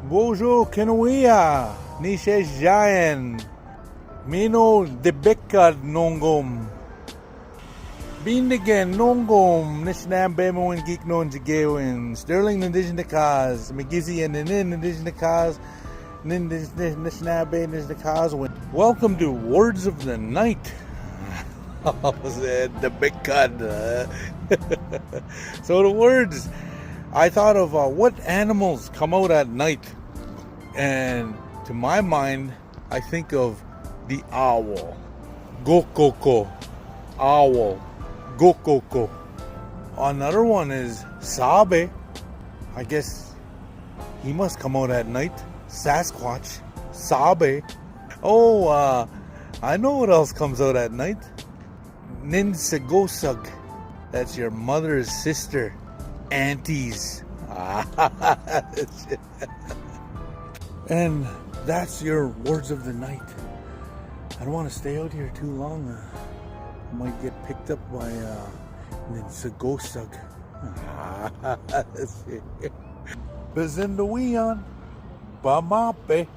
Bojo Kenuia, Nishe Jayan, Mino Debekad Nongom, Bindigan Nongom, Nishnam Bemo and Geek Non Jigewin, Sterling Nindijnikas, Magizi and Nindijnikas, Nishnabe Nindijnikas. Welcome to Words of the Night. The big cut. So the words, I thought of what animals come out at night, and to my mind, I think of the owl, gokoko, owl, gokoko. Another one is sabe. I guess he must come out at night. Sasquatch, sabe. Oh, I know what else comes out at night. Ninsagosug. That's your mother's sister. Aunties. And that's your words of the night. I don't want to stay out here too long. I might get picked up by Ninsagosug. Bazinda Weon. Bamape.